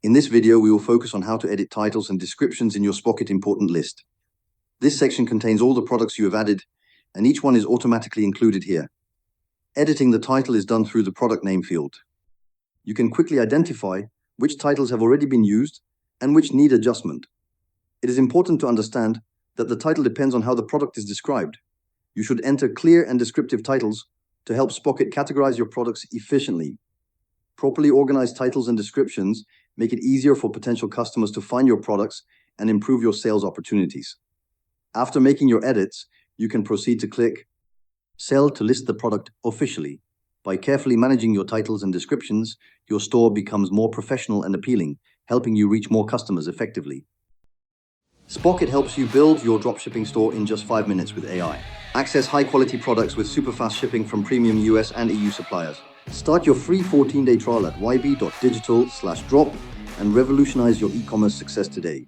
In this video, we will focus on how to edit titles and descriptions in your Spocket important list. This section contains all the products you have added, and each one is automatically included here. Editing the title is done through the product name field. You can quickly identify which titles have already been used and which need adjustment. It is important to understand that the title depends on how the product is described. You should enter clear and descriptive titles to help Spocket categorize your products efficiently. Properly organized titles and descriptions make it easier for potential customers to find your products and improve your sales opportunities. After making your edits, you can proceed to click Sell to list the product officially. By carefully managing your titles and descriptions, your store becomes more professional and appealing, helping you reach more customers effectively. Spocket helps you build your dropshipping store in just 5 minutes with AI. Access high-quality products with super fast shipping from premium US and EU suppliers. Start your free 14-day trial at YB.Digital/drop and revolutionize your e-commerce success today.